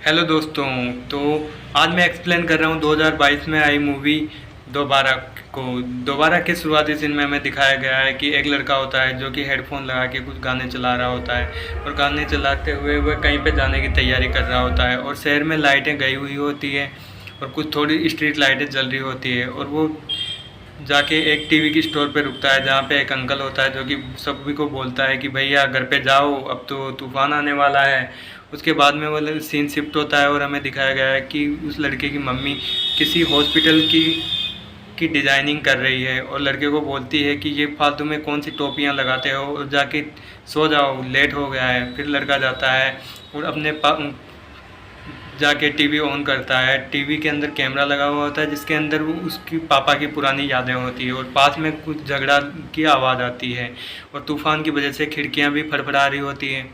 Hello दोस्तों। तो आज मैं एक्सप्लेन कर रहा हूँ 2022 में आई मूवी दोबारा को। दोबारा के शुरुआती सीन में हमें दिखाया गया है कि एक लड़का होता है जो कि हेडफोन लगा के कुछ गाने चला रहा होता है और गाने चलाते हुए वह कहीं पे जाने की तैयारी कर रहा होता है और शहर में लाइटें गई हुई होती है और कुछ थोड़ी स्ट्रीट लाइटें जल रही होती है और वो जाके एक टीवी की स्टोर पे रुकता है जहाँ पे एक अंकल होता है जो कि सभी को बोलता है कि भैया घर पे जाओ, अब तो तूफान आने वाला है। उसके बाद में वो सीन शिफ्ट होता है और हमें दिखाया गया है कि उस लड़के की मम्मी किसी हॉस्पिटल की डिज़ाइनिंग कर रही है और लड़के को बोलती है कि ये फालतू में कौन सी टोपियाँ लगाते हो और जाके सो जाओ, लेट हो गया है। फिर लड़का जाता है और अपने जाके टीवी ऑन करता है। टीवी के अंदर कैमरा लगा हुआ होता है जिसके अंदर वो उसकी पापा की पुरानी यादें होती है और पास में कुछ झगड़ा की आवाज़ आती है और तूफ़ान की वजह से खिड़कियां भी फड़फड़ा रही होती हैं।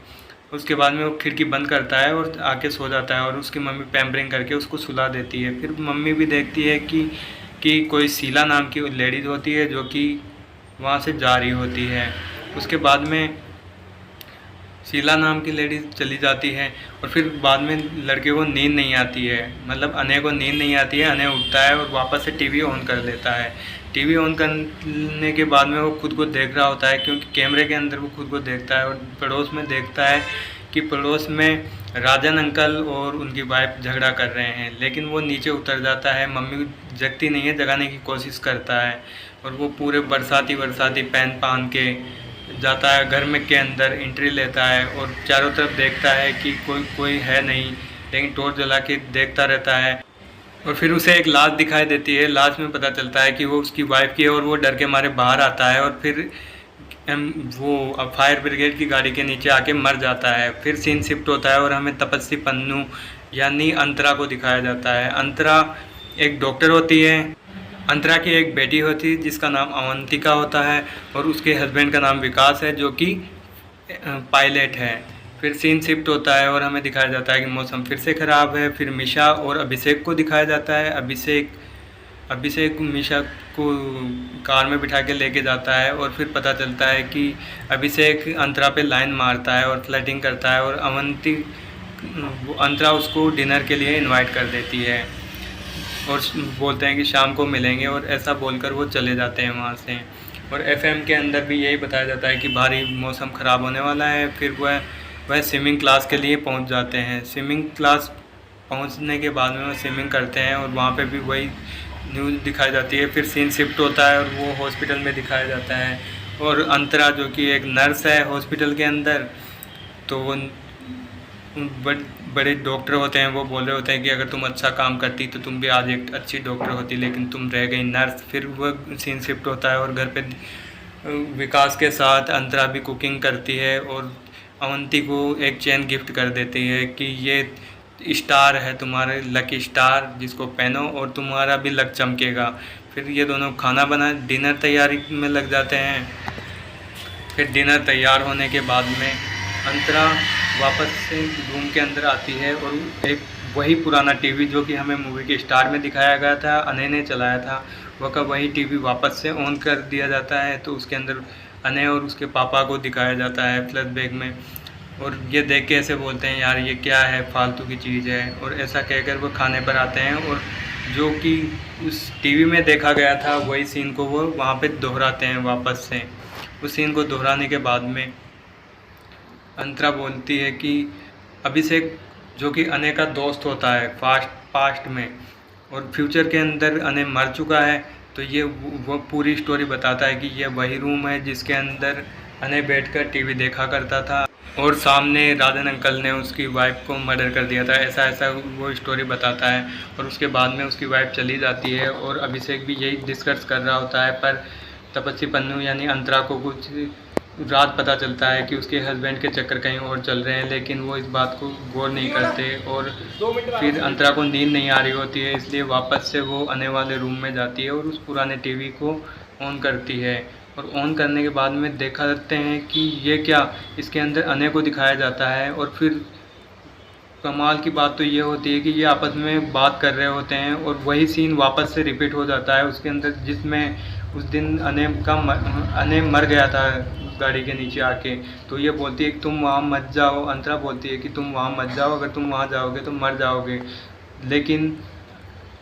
उसके बाद में वो खिड़की बंद करता है और आके सो जाता है और उसकी मम्मी पैम्परिंग करके उसको सुला देती है। फिर मम्मी भी देखती है कि कोई शीला नाम की लेडीज़ होती है जो कि वहाँ से जा रही होती है। उसके बाद में शीला नाम की लेडी चली जाती है और फिर बाद में लड़के को नींद नहीं आती है, मतलब अनय को नींद नहीं आती है। अनय उठता है और वापस से टीवी ऑन कर लेता है। टीवी ऑन करने के बाद में वो खुद को देख रहा होता है क्योंकि कैमरे के अंदर वो खुद को देखता है और पड़ोस में देखता है कि पड़ोस में राजन अंकल और उनकी वाइफ झगड़ा कर रहे हैं। लेकिन वो नीचे उतर जाता है, मम्मी जगती नहीं है, जगाने की कोशिश करता है और वो पूरे बरसाती पहन पहन के जाता है घर में के अंदर एंट्री लेता है और चारों तरफ देखता है कि कोई है नहीं, लेकिन टॉर्च जला के देखता रहता है। और फिर उसे एक लाश दिखाई देती है। लाश में पता चलता है कि वो उसकी वाइफ की है और वो डर के मारे बाहर आता है और फिर वो अब फायर ब्रिगेड की गाड़ी के नीचे आके मर जाता है। फिर सीन शिफ्ट होता है और हमें तपस्वी पन्नू यानी अंतरा को दिखाया जाता है। अंतरा एक डॉक्टर होती है। अंतरा की एक बेटी होती है जिसका नाम अवंतिका होता है और उसके हस्बैंड का नाम विकास है जो कि पायलट है। फिर सीन शिफ्ट होता है और हमें दिखाया जाता है कि मौसम फिर से ख़राब है। फिर मिशा और अभिषेक को दिखाया जाता है। अभिषेक मिशा को कार में बिठा के लेके जाता है और फिर पता चलता है कि अभिषेक अंतरा पे लाइन मारता है और फ्लर्टिंग करता है और अंतरा उसको डिनर के लिए इनवाइट कर देती है और बोलते हैं कि शाम को मिलेंगे और ऐसा बोलकर वो चले जाते हैं वहाँ से। और एफएम के अंदर भी यही बताया जाता है कि भारी मौसम ख़राब होने वाला है। फिर वह स्विमिंग क्लास के लिए पहुँच जाते हैं। स्विमिंग क्लास पहुँचने के बाद में वो स्विमिंग करते हैं और वहाँ पे भी वही न्यूज़ दिखाई जाती है। फिर सीन शिफ्ट होता है और वो हॉस्पिटल में दिखाया जाता है और अंतरा जो कि एक नर्स है हॉस्पिटल के अंदर, तो वो बड़े डॉक्टर होते हैं, वो बोल रहे होते हैं कि अगर तुम अच्छा काम करती तो तुम भी आज एक अच्छी डॉक्टर होती, लेकिन तुम रह गई नर्स। फिर वह सीन शिफ्ट होता है और घर पे विकास के साथ अंतरा भी कुकिंग करती है और अवंती को एक चेन गिफ्ट कर देती है कि ये स्टार है तुम्हारे, लकी स्टार, जिसको पहनो और तुम्हारा भी लक चमकेगा। फिर ये दोनों खाना बना डिनर तैयारी में लग जाते हैं। फिर डिनर तैयार होने के बाद में अंतरा वापस से रूम के अंदर आती है और एक वही पुराना टीवी जो कि हमें मूवी के स्टार में दिखाया गया था, अनय ने चलाया था, वह का वही टीवी वापस से ऑन कर दिया जाता है। तो उसके अंदर अनय और उसके पापा को दिखाया जाता है फ्लैशबैक में और ये देख के ऐसे बोलते हैं यार ये क्या है, फालतू की चीज़ है, और ऐसा कहकर वो खाने पर आते हैं और जो कि उस टीवी में देखा गया था वही सीन को वो वहाँ पे दोहराते हैं वापस से। उस सीन को दोहराने के बाद में अंतरा बोलती है कि अभिषेक जो कि अनय का दोस्त होता है पास्ट में और फ्यूचर के अंदर अनय मर चुका है, तो ये वो पूरी स्टोरी बताता है कि ये वही रूम है जिसके अंदर अनय बैठकर टीवी देखा करता था और सामने राजन अंकल ने उसकी वाइफ को मर्डर कर दिया था। ऐसा वो स्टोरी बताता है और उसके बाद में उसकी वाइफ चली जाती है और अभिषेक भी यही डिस्कस कर रहा होता है। पर तपस्वी पन्नू यानी अंतरा को कुछ रात पता चलता है कि उसके हस्बैंड के चक्कर कहीं और चल रहे हैं, लेकिन वो इस बात को गौर नहीं करते और फिर अंतरा को नींद नहीं आ रही होती है, इसलिए वापस से वो आने वाले रूम में जाती है और उस पुराने टीवी को ऑन करती है। और ऑन करने के बाद में देखा जाते हैं कि ये क्या, इसके अंदर अनय को दिखाया जाता है। और फिर कमाल की बात तो ये होती है कि ये आपस में बात कर रहे होते हैं और वही सीन वापस से रिपीट हो जाता है उसके अंदर, जिसमें उस दिन अनय मर गया था गाड़ी के नीचे आके। तो ये बोलती है कि तुम वहाँ मत जाओ, अंतरा बोलती है कि तुम वहाँ मत जाओ, अगर तुम वहाँ जाओगे तो मर जाओगे। लेकिन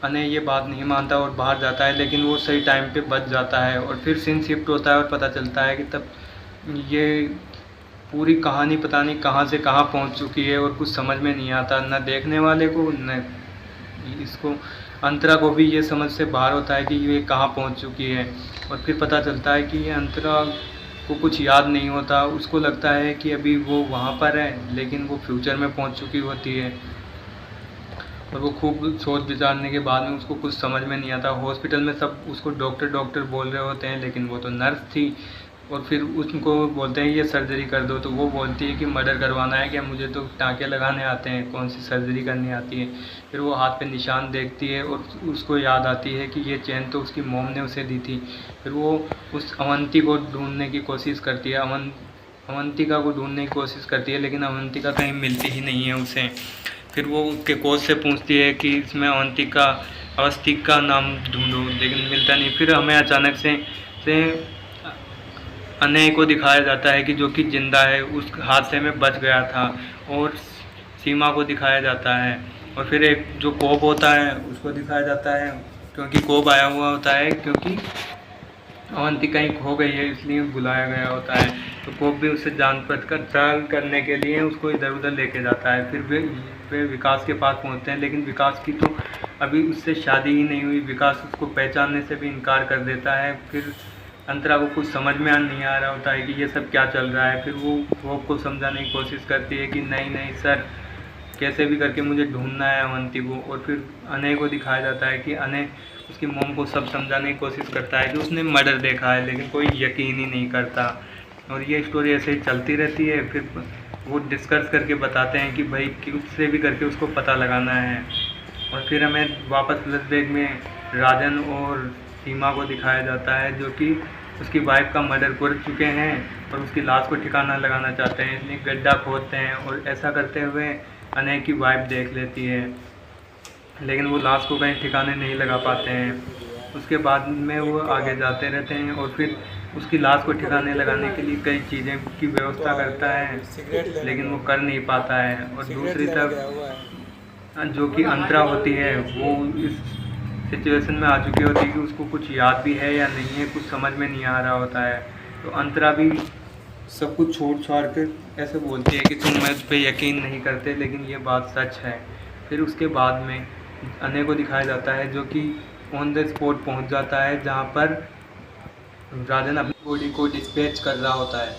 अनय ये बात नहीं मानता और बाहर जाता है, लेकिन वो सही टाइम पे बच जाता है। और फिर सीन शिफ्ट होता है और पता चलता है कि तब ये पूरी कहानी पता नहीं कहाँ से कहाँ पहुँच चुकी है और कुछ समझ में नहीं आता, न देखने वाले को न इसको। अंतरा को भी ये समझ से बाहर होता है कि ये कहाँ पहुँच चुकी है। और फिर पता चलता है कि ये अंतरा को कुछ याद नहीं होता, उसको लगता है कि अभी वो वहाँ पर है, लेकिन वो फ्यूचर में पहुँच चुकी होती है। और वो खूब सोच विचारने के बाद में उसको कुछ समझ में नहीं आता। हॉस्पिटल में सब उसको डॉक्टर डॉक्टर बोल रहे होते हैं, लेकिन वो तो नर्स थी। और फिर उनको बोलते हैं ये सर्जरी कर दो, तो वो बोलती है कि मर्डर करवाना है क्या, मुझे तो टाँके लगाने आते हैं, कौन सी सर्जरी करनी आती है। फिर वो हाथ पे निशान देखती है और उसको याद आती है कि ये चेन तो उसकी मॉम ने उसे दी थी। फिर वो उस अवंती को ढूंढने की कोशिश करती है, अवंतिका को ढूंढने की कोशिश करती है, लेकिन अवंतिका कहीं मिलती ही नहीं है उसे। फिर वो उसके कोच से पूछती है कि इसमें अवस्थिका नाम ढूंढो, लेकिन मिलता नहीं। फिर हमें अचानक से अनय को दिखाया जाता है कि जो कि जिंदा है, उस हादसे में बच गया था। और सीमा को दिखाया जाता है। और फिर एक जो कोप होता है उसको दिखाया जाता है, क्योंकि कोप आया हुआ होता है, क्योंकि अवंती कहीं खो गई है इसलिए बुलाया गया होता है। तो कोप भी उससे जान पड़ताल करने के लिए उसको इधर उधर लेके जाता है। फिर वे विकास के पास पहुंचते हैं, लेकिन विकास की तो अभी उससे शादी ही नहीं हुई। विकास उसको पहचानने से भी इनकार कर देता है। फिर अंतरा को कुछ समझ में नहीं आ रहा होता है कि ये सब क्या चल रहा है। फिर वो होप को समझाने की कोशिश करती है कि नहीं नहीं सर, कैसे भी करके मुझे ढूंढना है अवंती को। और फिर अनय को दिखाया जाता है कि अनय उसकी मॉम को सब समझाने की कोशिश करता है कि उसने मर्डर देखा है, लेकिन कोई यकीन ही नहीं करता। और ये स्टोरी ऐसे ही चलती रहती है। फिर वो डिस्कस करके बताते हैं कि भाई किससे भी करके उसको पता लगाना है। और फिर हमें वापस फ्लैशबैक में राजन और सीमा को दिखाया जाता है, जो कि उसकी वाइफ का मर्डर कर चुके हैं और उसकी लाश को ठिकाना लगाना चाहते हैं, इसलिए गड्ढा खोदते हैं। और ऐसा करते हुए अनय की वाइफ देख लेती है, लेकिन वो लाश को कहीं ठिकाने नहीं लगा पाते हैं। उसके बाद में वो आगे जाते रहते हैं और फिर उसकी लाश को ठिकाने लगाने के लिए कई चीज़ें की व्यवस्था करता है, लेकिन वो कर नहीं पाता है। और दूसरी तरफ जो कि अंतरा होती है, वो इस सिचुएशन में आ चुकी होती है कि उसको कुछ याद भी है या नहीं है, कुछ समझ में नहीं आ रहा होता है। तो अंतरा भी सब कुछ छोड़ छाड़ कर ऐसे बोलती है कि तुम मुझ पे यकीन नहीं करते, लेकिन ये बात सच है। फिर उसके बाद में अनय को दिखाया जाता है, जो कि ऑन द स्पॉट पहुंच जाता है, जहां पर राजन अपनी बॉडी को डिस्पैच कर रहा होता है।